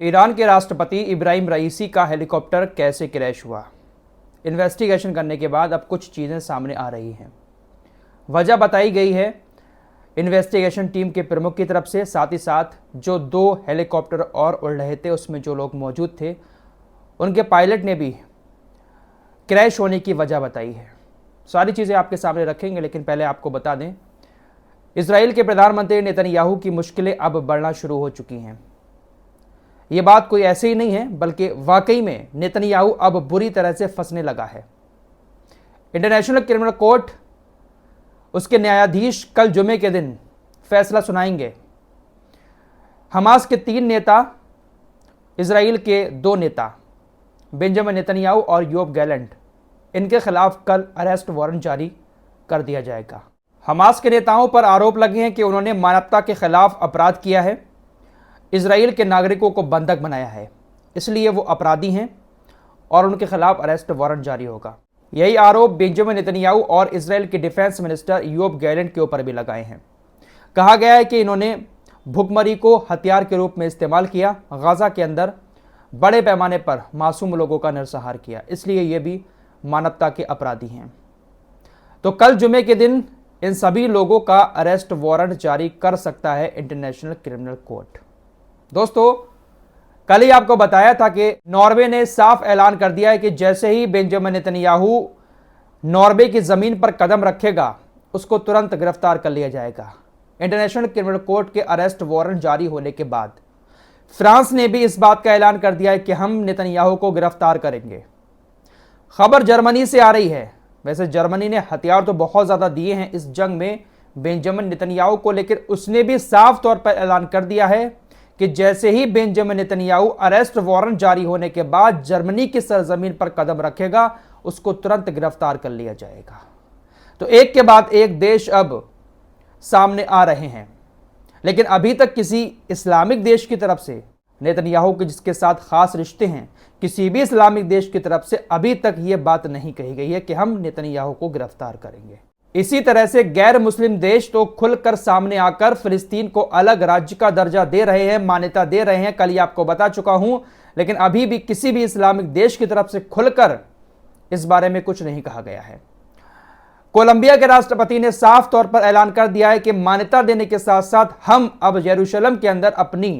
Iran के राष्ट्रपति इब्राहिम रईसी का हेलीकॉप्टर कैसे क्रैश हुआ? इन्वेस्टिगेशन करने के बाद अब कुछ चीज़ें सामने आ रही हैं। वजह बताई गई है इन्वेस्टिगेशन टीम के प्रमुख की तरफ से, साथ ही साथ जो 2 हेलीकॉप्टर और उड़ रहे थे उसमें जो लोग मौजूद थे उनके पायलट ने भी क्रैश होने की वजह बताई है। सारी चीज़ें आपके सामने रखेंगे, लेकिन पहले आपको बता दें, इजराइल के प्रधानमंत्री नेतन्याहू की मुश्किलें अब बढ़ना शुरू हो चुकी हैं। ये बात कोई ऐसे ही नहीं है, बल्कि वाकई में नेतन्याहू अब बुरी तरह से फंसने लगा है। इंटरनेशनल क्रिमिनल कोर्ट, उसके न्यायाधीश कल जुमे के दिन फैसला सुनाएंगे। हमास के 3 नेता, इजराइल के 2 नेता बेंजामिन नेतन्याहू और योब गैलेंट, इनके खिलाफ कल अरेस्ट वारंट जारी कर दिया जाएगा। हमास के नेताओं पर आरोप लगे हैं कि उन्होंने मानवता के खिलाफ अपराध किया है, इजराइल के नागरिकों को बंधक बनाया है, इसलिए वो अपराधी हैं और उनके खिलाफ अरेस्ट वारंट जारी होगा। यही आरोप बेंजामिन नेतन्याहू और इजराइल के डिफेंस मिनिस्टर योब गैलेंट के ऊपर भी लगाए हैं। कहा गया है कि इन्होंने भुखमरी को हथियार के रूप में इस्तेमाल किया, गाजा के अंदर बड़े पैमाने पर मासूम लोगों का नरसंहार किया, इसलिए ये भी मानवता के अपराधी हैं। तो कल जुमे के दिन इन सभी लोगों का अरेस्ट वारंट जारी कर सकता है इंटरनेशनल क्रिमिनल कोर्ट। दोस्तों, कल ही आपको बताया था कि नॉर्वे ने साफ ऐलान कर दिया है कि जैसे ही बेंजामिन नेतन्याहू नॉर्वे की जमीन पर कदम रखेगा उसको तुरंत गिरफ्तार कर लिया जाएगा। इंटरनेशनल क्रिमिनल कोर्ट के अरेस्ट वारंट जारी होने के बाद फ्रांस ने भी इस बात का ऐलान कर दिया है कि हम नेतन्याहू को गिरफ्तार करेंगे। खबर जर्मनी से आ रही है। वैसे जर्मनी ने हथियार तो बहुत ज्यादा दिए हैं इस जंग में बेंजामिन नेतन्याहू को, लेकिन उसने भी साफ तौर पर ऐलान कर दिया है कि जैसे ही बेंजामिन नेतन्याहू अरेस्ट वारंट जारी होने के बाद जर्मनी की सरजमीन पर कदम रखेगा उसको तुरंत गिरफ्तार कर लिया जाएगा। तो एक के बाद एक देश अब सामने आ रहे हैं, लेकिन अभी तक किसी इस्लामिक देश की तरफ से, नेतन्याहू के जिसके साथ खास रिश्ते हैं, किसी भी इस्लामिक देश की तरफ से अभी तक यह बात नहीं कही गई है कि हम नेतन्याहू को गिरफ्तार करेंगे। इसी तरह से गैर मुस्लिम देश तो खुलकर सामने आकर फिलिस्तीन को अलग राज्य का दर्जा दे रहे हैं, मान्यता दे रहे हैं। कल ही आपको बता चुका हूं, लेकिन अभी भी किसी भी इस्लामिक देश की तरफ से खुलकर इस बारे में कुछ नहीं कहा गया है। कोलंबिया के राष्ट्रपति ने साफ तौर पर ऐलान कर दिया है कि मान्यता देने के साथ साथ हम अब यरूशलेम के अंदर अपनी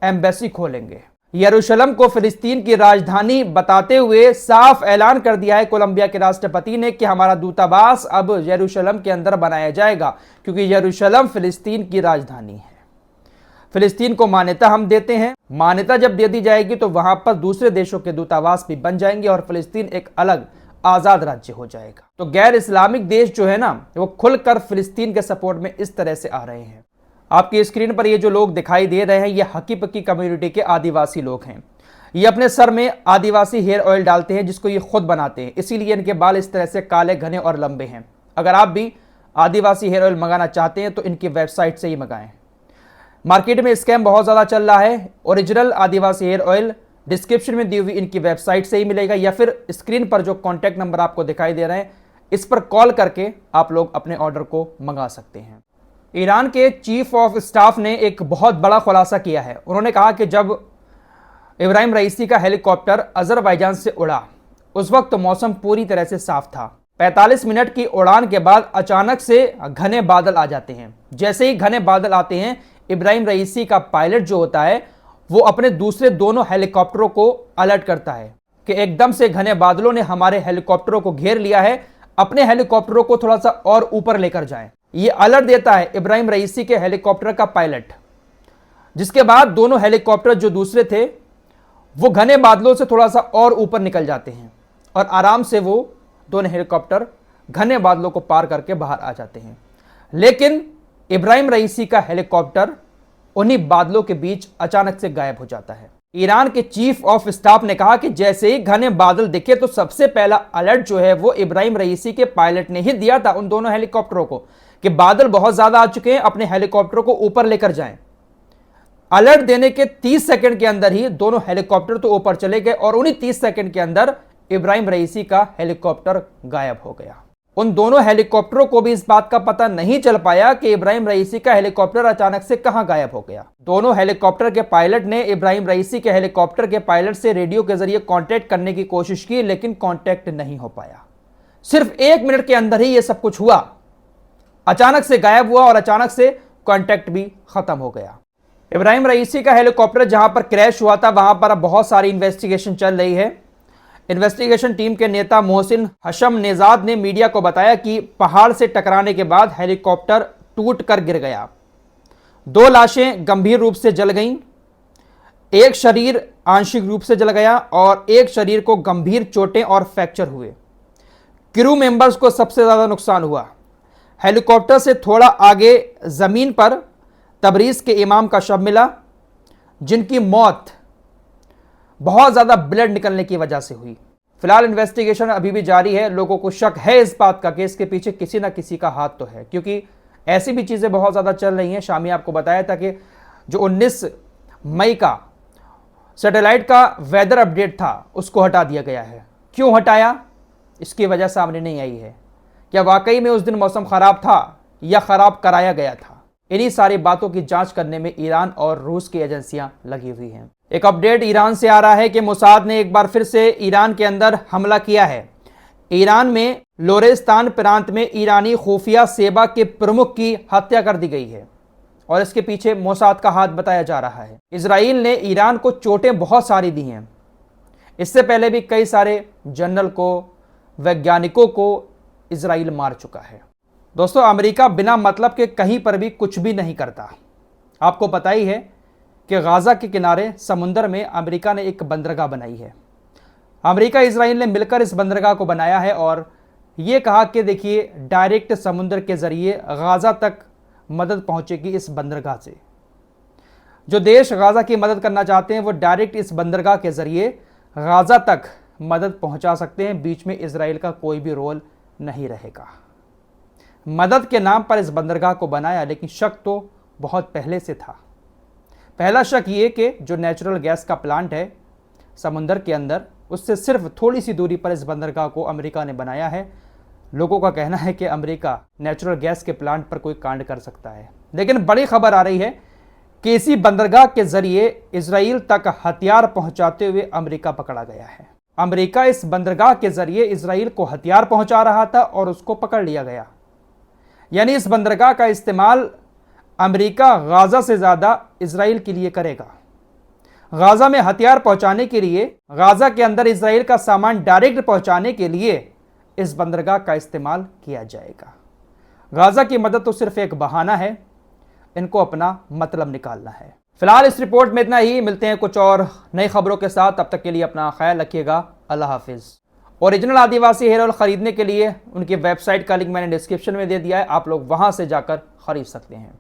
एम्बेसी खोलेंगे। यरूशलेम को फिलिस्तीन की राजधानी बताते हुए साफ ऐलान कर दिया है कोलंबिया के राष्ट्रपति ने कि हमारा दूतावास अब यरूशलेम के अंदर बनाया जाएगा, क्योंकि यरूशलेम फिलिस्तीन की राजधानी है। फिलिस्तीन को मान्यता हम देते हैं, मान्यता जब दे दी जाएगी तो वहां पर दूसरे देशों के दूतावास भी बन जाएंगे और फिलिस्तीन एक अलग आजाद राज्य हो जाएगा। तो गैर इस्लामिक देश जो है ना, वो खुलकर फिलिस्तीन के सपोर्ट में इस तरह से आ रहे हैं। आपकी स्क्रीन पर ये जो लोग दिखाई दे रहे हैं, ये हकी पक्की कम्युनिटी के आदिवासी लोग हैं। ये अपने सर में आदिवासी हेयर ऑयल डालते हैं, जिसको ये खुद बनाते हैं, इसीलिए इनके बाल इस तरह से काले, घने और लंबे हैं। अगर आप भी आदिवासी हेयर ऑयल मंगाना चाहते हैं तो इनकी वेबसाइट से ही मंगाएं। मार्केट में स्कैम बहुत ज़्यादा चल रहा है। ओरिजिनल आदिवासी हेयर ऑयल डिस्क्रिप्शन में दी हुई इनकी वेबसाइट से ही मिलेगा, या फिर स्क्रीन पर जो कॉन्टैक्ट नंबर आपको दिखाई दे रहे हैं इस पर कॉल करके आप लोग अपने ऑर्डर को मंगा सकते हैं। ईरान के चीफ ऑफ स्टाफ ने एक बहुत बड़ा खुलासा किया है। उन्होंने कहा कि जब इब्राहिम रईसी का हेलीकॉप्टर अजरबैजान से उड़ा उस वक्त मौसम पूरी तरह से साफ था। 45 मिनट की उड़ान के बाद अचानक से घने बादल आ जाते हैं। जैसे ही घने बादल आते हैं, इब्राहिम रईसी का पायलट जो होता है वो अपने दूसरे दोनों हेलीकॉप्टरों को अलर्ट करता है कि एकदम से घने बादलों ने हमारे हेलीकॉप्टरों को घेर लिया है, अपने हेलीकॉप्टरों को थोड़ा सा और ऊपर लेकर जाएं। ये अलर्ट देता है इब्राहिम रईसी के हेलीकॉप्टर का पायलट, जिसके बाद दोनों हेलीकॉप्टर जो दूसरे थे वो घने बादलों से थोड़ा सा और ऊपर निकल जाते हैं और आराम से वो दोनों हेलीकॉप्टर घने बादलों को पार करके बाहर आ जाते हैं। लेकिन इब्राहिम रईसी का हेलीकॉप्टर उन्हीं बादलों के बीच अचानक से गायब हो जाता है। ईरान के चीफ ऑफ स्टाफ ने कहा कि जैसे ही घने बादल दिखे तो सबसे पहला अलर्ट जो है वो इब्राहिम रईसी के पायलट ने ही दिया था उन दोनों हेलीकॉप्टरों को कि बादल बहुत ज्यादा आ चुके हैं, अपने हेलीकॉप्टर को ऊपर लेकर जाएं। अलर्ट देने के 30 सेकंड के अंदर ही दोनों हेलीकॉप्टर तो ऊपर चले गए और उन्हीं 30 सेकंड के अंदर इब्राहिम रईसी का हेलीकॉप्टर गायब हो गया। उन दोनों हेलीकॉप्टरों को भी इस बात का पता नहीं चल पाया कि इब्राहिम रईसी का हेलीकॉप्टर अचानक से कहां गायब हो गया। दोनों हेलीकॉप्टर के पायलट ने इब्राहिम रईसी के हेलीकॉप्टर के पायलट से रेडियो के जरिए कांटेक्ट करने की कोशिश की, लेकिन कांटेक्ट नहीं हो पाया। सिर्फ 1 मिनट के अंदर ही यह सब कुछ हुआ, अचानक से गायब हुआ और अचानक से कांटेक्ट भी खत्म हो गया। इब्राहिम रईसी का हेलीकॉप्टर जहां पर क्रैश हुआ था वहां पर अब बहुत सारी इन्वेस्टिगेशन चल रही है। इन्वेस्टिगेशन टीम के नेता मोहसिन हशम नेजाद ने मीडिया को बताया कि पहाड़ से टकराने के बाद हेलीकॉप्टर टूट कर गिर गया। 2 लाशें गंभीर रूप से जल गईं, एक शरीर आंशिक रूप से जल गया और एक शरीर को गंभीर चोटें और फ्रैक्चर हुए। क्रू मेंबर्स को सबसे ज्यादा नुकसान हुआ। हेलीकॉप्टर से थोड़ा आगे जमीन पर तबरीज के इमाम का शव मिला, जिनकी मौत बहुत ज्यादा ब्लड निकलने की वजह से हुई। फिलहाल इन्वेस्टिगेशन अभी भी जारी है। लोगों को शक है इस बात का कि इसके पीछे किसी ना किसी का हाथ तो है, क्योंकि ऐसी भी चीजें बहुत ज्यादा चल रही हैं। शामी आपको बताया था कि जो 19 मई का सैटेलाइट का वेदर अपडेट था उसको हटा दिया गया है। क्यों हटाया, इसकी वजह सामने नहीं आई है। क्या वाकई में उस दिन मौसम खराब था या खराब कराया गया था? इन्हीं सारी बातों की जांच करने में ईरान और रूस की एजेंसियां लगी हुई हैं। एक अपडेट ईरान से आ रहा है कि मोसाद ने एक बार फिर से ईरान के अंदर हमला किया है। ईरान में लोरेस्तान प्रांत में ईरानी खुफिया सेवा के प्रमुख की हत्या कर दी गई है और इसके पीछे मोसाद का हाथ बताया जा रहा है। इजराइल ने ईरान को चोटें बहुत सारी दी हैं। इससे पहले भी कई सारे जनरल को, वैज्ञानिकों को इजराइल मार चुका है। दोस्तों, अमेरिका बिना मतलब के कहीं पर भी कुछ भी नहीं करता। आपको पता ही है कि गाजा के किनारे समुंदर में अमेरिका ने एक बंदरगाह बनाई है। अमेरिका इजराइल ने मिलकर इस बंदरगाह को बनाया है और ये कहा कि देखिए डायरेक्ट समुंदर के जरिए गाजा तक मदद पहुंचेगी इस बंदरगाह से। जो देश गाजा की मदद करना चाहते हैं वो डायरेक्ट इस बंदरगाह के जरिए गाजा तक मदद पहुंचा सकते हैं। बीच में इजराइल का कोई भी रोल नहीं रहेगा। मदद के नाम पर इस बंदरगाह को बनाया, लेकिन शक तो बहुत पहले से था। पहला शक ये कि जो नेचुरल गैस का प्लांट है समुंदर के अंदर, उससे सिर्फ थोड़ी सी दूरी पर इस बंदरगाह को अमेरिका ने बनाया है। लोगों का कहना है कि अमेरिका नेचुरल गैस के प्लांट पर कोई कांड कर सकता है, लेकिन बड़ी खबर आ रही है कि इसी बंदरगाह के जरिए इजराइल तक हथियार पहुंचाते हुए अमेरिका पकड़ा गया है। अमेरिका इस बंदरगाह के जरिए इजराइल को हथियार पहुंचा रहा था और उसको पकड़ लिया गया। यानी इस बंदरगाह का इस्तेमाल अमेरिका गाजा से ज्यादा इजराइल के लिए करेगा। गाजा में हथियार पहुंचाने के लिए, गाजा के अंदर इजराइल का सामान डायरेक्ट पहुंचाने के लिए इस बंदरगाह का इस्तेमाल किया जाएगा। गाजा की मदद तो सिर्फ एक बहाना है, इनको अपना मतलब निकालना है। फिलहाल इस रिपोर्ट में इतना ही। मिलते हैं कुछ और नई खबरों के साथ। तब तक के लिए अपना ख्याल रखिएगा। अल्लाह हाफिज़। ओरिजिनल आदिवासी हेयर ऑयल खरीदने के लिए उनकी वेबसाइट का लिंक मैंने डिस्क्रिप्शन में दे दिया है, आप लोग वहां से जाकर खरीद सकते हैं।